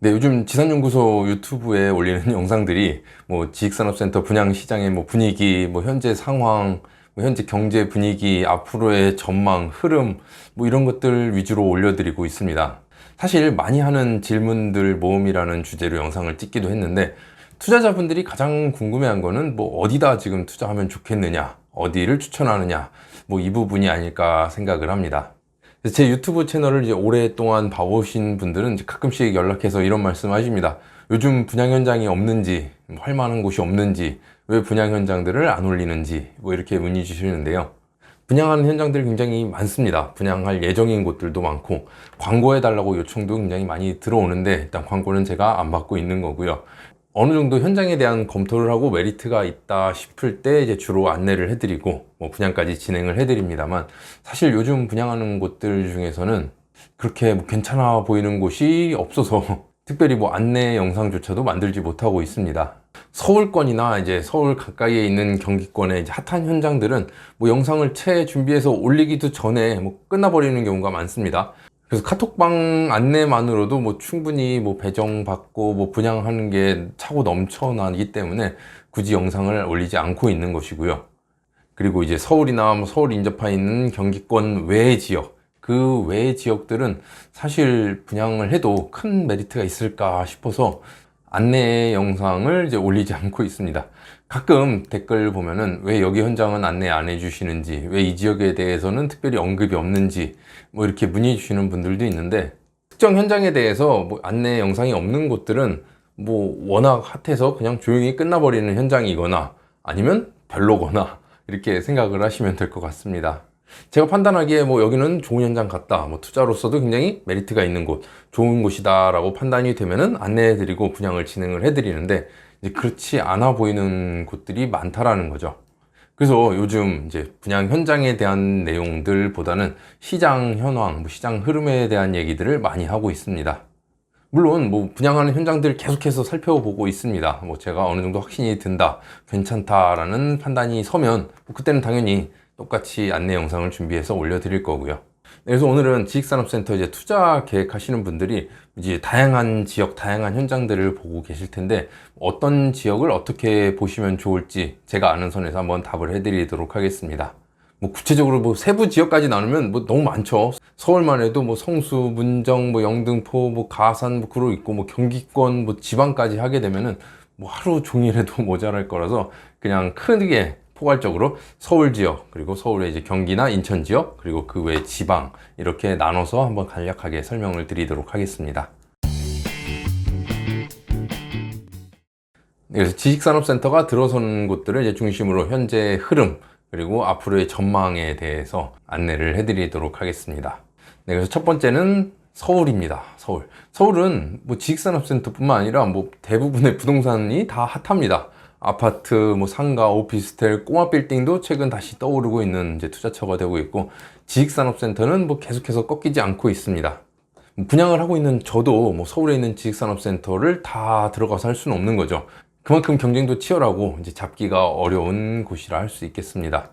네, 요즘 지산연구소 유튜브에 올리는 영상들이 뭐 지식산업센터 분양 시장의 뭐 분위기, 뭐 현재 상황, 뭐 현재 경제 분위기, 앞으로의 전망, 흐름, 뭐 이런 것들 위주로 올려드리고 있습니다. 사실 많이 하는 질문들 모음이라는 주제로 영상을 찍기도 했는데, 투자자분들이 가장 궁금해한 거는 뭐 어디다 지금 투자하면 좋겠느냐, 어디를 추천하느냐, 뭐 이 부분이 아닐까 생각을 합니다. 제 유튜브 채널을 이제 오랫동안 봐오신 분들은 이제 가끔씩 연락해서 이런 말씀 하십니다. 요즘 분양 현장이 없는지, 할 만한 곳이 없는지, 왜 분양 현장들을 안 올리는지, 뭐 이렇게 문의 주시는데요. 분양하는 현장들이 굉장히 많습니다. 분양할 예정인 곳들도 많고, 광고해 달라고 요청도 굉장히 많이 들어오는데, 일단 광고는 제가 안 받고 있는 거고요. 어느 정도 현장에 대한 검토를 하고 메리트가 있다 싶을 때 이제 주로 안내를 해드리고 뭐 분양까지 진행을 해드립니다만, 사실 요즘 분양하는 곳들 중에서는 그렇게 뭐 괜찮아 보이는 곳이 없어서 특별히 뭐 안내 영상조차도 만들지 못하고 있습니다. 서울권이나 이제 서울 가까이에 있는 경기권의 이제 핫한 현장들은 뭐 영상을 채 준비해서 올리기도 전에 뭐 끝나버리는 경우가 많습니다. 그래서 카톡방 안내만으로도 뭐 충분히 뭐 배정받고 뭐 분양하는 게 차고 넘쳐나기 때문에 굳이 영상을 올리지 않고 있는 것이고요. 그리고 이제 서울이나 뭐 서울 인접해 있는 경기권 외의 지역, 그 외의 지역들은 사실 분양을 해도 큰 메리트가 있을까 싶어서 안내 영상을 이제 올리지 않고 있습니다. 가끔 댓글 보면은 왜 여기 현장은 안내 안 해주시는지, 왜 이 지역에 대해서는 특별히 언급이 없는지, 뭐 이렇게 문의 주시는 분들도 있는데, 특정 현장에 대해서 뭐 안내 영상이 없는 곳들은 뭐 워낙 핫해서 그냥 조용히 끝나버리는 현장이거나 아니면 별로거나 이렇게 생각을 하시면 될 것 같습니다. 제가 판단하기에 뭐 여기는 좋은 현장 같다, 뭐 투자로서도 굉장히 메리트가 있는 곳, 좋은 곳이다 라고 판단이 되면은 안내해 드리고 분양을 진행을 해 드리는데, 이제 그렇지 않아 보이는 곳들이 많다라는 거죠. 그래서 요즘 이제 분양 현장에 대한 내용들보다는 시장 현황, 뭐 시장 흐름에 대한 얘기들을 많이 하고 있습니다. 물론 뭐 분양하는 현장들 계속해서 살펴보고 있습니다. 뭐 제가 어느 정도 확신이 든다, 괜찮다라는 판단이 서면 뭐 그때는 당연히 똑같이 안내 영상을 준비해서 올려드릴 거고요. 그래서 오늘은 지식산업센터 이제 투자 계획하시는 분들이 이제 다양한 지역, 다양한 현장들을 보고 계실 텐데, 어떤 지역을 어떻게 보시면 좋을지 제가 아는 선에서 한번 답을 해드리도록 하겠습니다. 뭐 구체적으로 뭐 세부 지역까지 나누면 뭐 너무 많죠. 서울만 해도 뭐 성수, 문정, 뭐 영등포, 뭐 가산, 뭐 그러고 있고, 뭐 경기권, 뭐 지방까지 하게 되면은 뭐 하루 종일해도 모자랄 거라서 그냥 크게 포괄적으로 서울 지역, 그리고 서울의 이제 경기나 인천 지역, 그리고 그 외 지방 이렇게 나눠서 한번 간략하게 설명을 드리도록 하겠습니다. 그래서 지식산업센터가 들어서는 곳들을 이제 중심으로 현재 흐름, 그리고 앞으로의 전망에 대해서 안내를 해드리도록 하겠습니다. 네, 그래서 첫 번째는 서울입니다. 서울. 서울은 뭐 지식산업센터뿐만 아니라 뭐 대부분의 부동산이 다 핫합니다. 아파트, 뭐 상가, 오피스텔, 꼬마 빌딩도 최근 다시 떠오르고 있는 이제 투자처가 되고 있고, 지식산업센터는 뭐 계속해서 꺾이지 않고 있습니다. 분양을 하고 있는 저도 뭐 서울에 있는 지식산업센터를 다 들어가서 할 수는 없는 거죠. 그만큼 경쟁도 치열하고 이제 잡기가 어려운 곳이라 할 수 있겠습니다.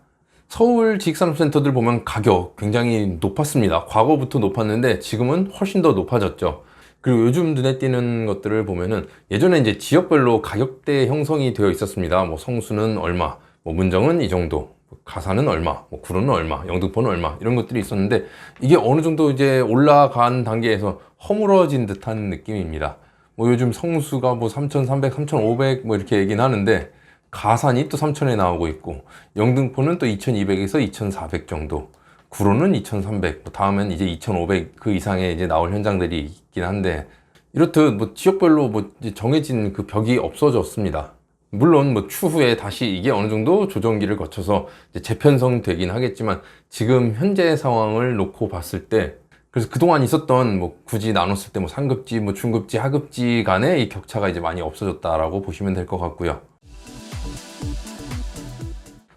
서울 지식산업센터들 보면 가격 굉장히 높았습니다. 과거부터 높았는데 지금은 훨씬 더 높아졌죠. 그리고 요즘 눈에 띄는 것들을 보면은 예전에 이제 지역별로 가격대 형성이 되어 있었습니다. 뭐 성수는 얼마, 뭐 문정은 이 정도, 가산은 얼마, 뭐 구로는 얼마, 영등포는 얼마, 이런 것들이 있었는데, 이게 어느 정도 이제 올라간 단계에서 허물어진 듯한 느낌입니다. 뭐 요즘 성수가 뭐 3,300, 3,500 뭐 이렇게 얘기는 하는데, 가산이 또 3,000에 나오고 있고, 영등포는 또 2,200에서 2,400 정도, 구로는 2,300, 뭐 다음엔 이제 2,500 그 이상의 이제 나올 현장들이 있긴 한데, 이렇듯 뭐 지역별로 뭐 이제 정해진 그 벽이 없어졌습니다. 물론 뭐 추후에 다시 이게 어느 정도 조정기를 거쳐서 이제 재편성되긴 하겠지만, 지금 현재 상황을 놓고 봤을 때, 그래서 그동안 있었던 뭐 굳이 나눴을 때 뭐 상급지, 뭐 중급지, 하급지 간의 이 격차가 이제 많이 없어졌다라고 보시면 될 것 같고요.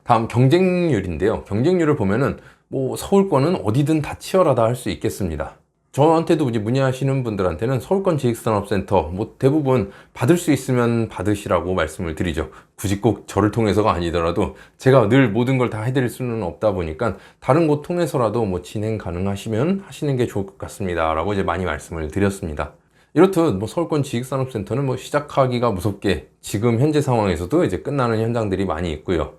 다음 경쟁률인데요. 경쟁률을 보면은 뭐 서울권은 어디든 다 치열하다 할 수 있겠습니다. 저한테도 이제 문의하시는 분들한테는 서울권 지식산업센터 뭐 대부분 받을 수 있으면 받으시라고 말씀을 드리죠. 굳이 꼭 저를 통해서가 아니더라도 제가 늘 모든 걸 다 해드릴 수는 없다 보니까 다른 곳 통해서라도 뭐 진행 가능하시면 하시는 게 좋을 것 같습니다 라고 이제 많이 말씀을 드렸습니다. 이렇듯 뭐 서울권 지식산업센터는 뭐 시작하기가 무섭게 지금 현재 상황에서도 이제 끝나는 현장들이 많이 있고요.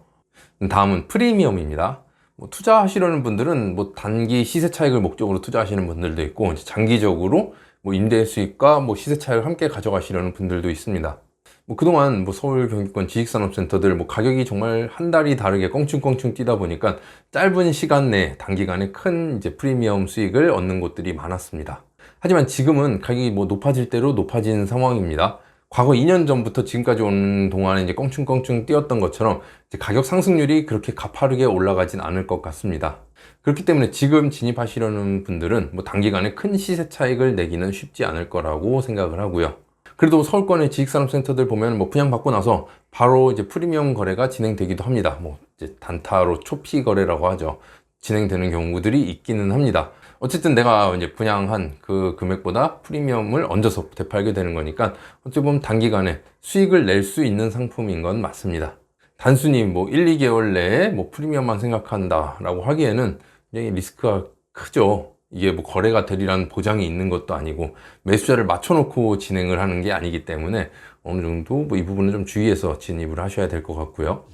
다음은 프리미엄입니다. 뭐 투자하시려는 분들은 뭐 단기 시세 차익을 목적으로 투자하시는 분들도 있고, 이제 장기적으로 뭐 임대 수익과 뭐 시세 차익을 함께 가져가시려는 분들도 있습니다. 뭐 그동안 뭐 서울 경기권 지식산업센터들 뭐 가격이 정말 한 달이 다르게 껑충껑충 뛰다 보니까 짧은 시간 내에 단기간에 큰 이제 프리미엄 수익을 얻는 곳들이 많았습니다. 하지만 지금은 가격이 뭐 높아질 대로 높아진 상황입니다. 과거 2년 전부터 지금까지 오는 동안에 이제 껑충껑충 뛰었던 것처럼 이제 가격 상승률이 그렇게 가파르게 올라가진 않을 것 같습니다. 그렇기 때문에 지금 진입하시려는 분들은 뭐 단기간에 큰 시세 차익을 내기는 쉽지 않을 거라고 생각을 하고요. 그래도 서울권의 지식산업센터들 보면 뭐 분양받고 나서 바로 이제 프리미엄 거래가 진행되기도 합니다. 뭐 이제 단타로 초피 거래라고 하죠. 진행되는 경우들이 있기는 합니다. 어쨌든 내가 이제 분양한 그 금액보다 프리미엄을 얹어서 되팔게 되는 거니까 어찌 보면 단기간에 수익을 낼 수 있는 상품인 건 맞습니다. 단순히 뭐 1, 2개월 내에 뭐 프리미엄만 생각한다 라고 하기에는 굉장히 리스크가 크죠. 이게 뭐 거래가 되리라는 보장이 있는 것도 아니고 매수자를 맞춰놓고 진행을 하는 게 아니기 때문에 어느 정도 뭐 이 부분은 좀 주의해서 진입을 하셔야 될 것 같고요.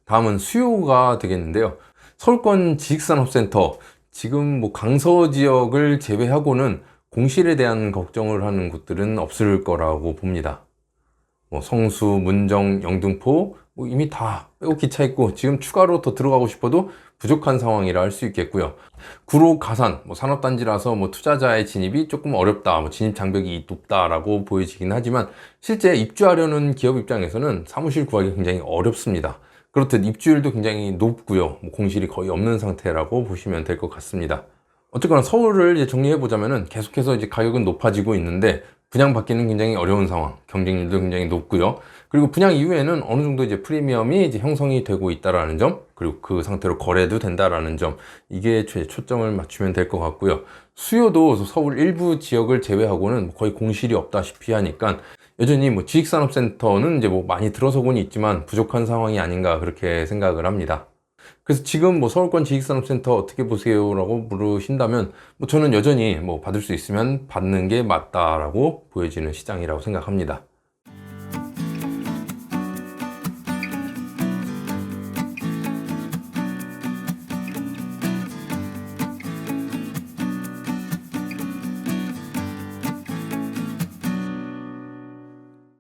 다음은 수요가 되겠는데요. 서울권 지식산업센터, 지금 뭐 강서 지역을 제외하고는 공실에 대한 걱정을 하는 곳들은 없을 거라고 봅니다. 뭐 성수, 문정, 영등포 뭐 이미 다 빼곡히 차 있고 지금 추가로 더 들어가고 싶어도 부족한 상황이라 할 수 있겠고요. 구로, 가산, 뭐 산업단지라서 뭐 투자자의 진입이 조금 어렵다, 뭐 진입 장벽이 높다라고 보여지긴 하지만 실제 입주하려는 기업 입장에서는 사무실 구하기 굉장히 어렵습니다. 그렇듯 입주율도 굉장히 높고요. 뭐 공실이 거의 없는 상태라고 보시면 될 것 같습니다. 어쨌거나 서울을 이제 정리해 보자면은 계속해서 이제 가격은 높아지고 있는데 분양받기는 굉장히 어려운 상황, 경쟁률도 굉장히 높고요. 그리고 분양 이후에는 어느 정도 이제 프리미엄이 이제 형성이 되고 있다라는 점, 그리고 그 상태로 거래도 된다라는 점, 이게 초점을 맞추면 될 것 같고요. 수요도 서울 일부 지역을 제외하고는 거의 공실이 없다시피 하니까 여전히 뭐 지식산업센터는 이제 뭐 많이 들어서고는 있지만 부족한 상황이 아닌가 그렇게 생각을 합니다. 그래서 지금 뭐 서울권 지식산업센터 어떻게 보세요? 라고 물으신다면 뭐 저는 여전히 뭐 받을 수 있으면 받는 게 맞다라고 보여지는 시장이라고 생각합니다.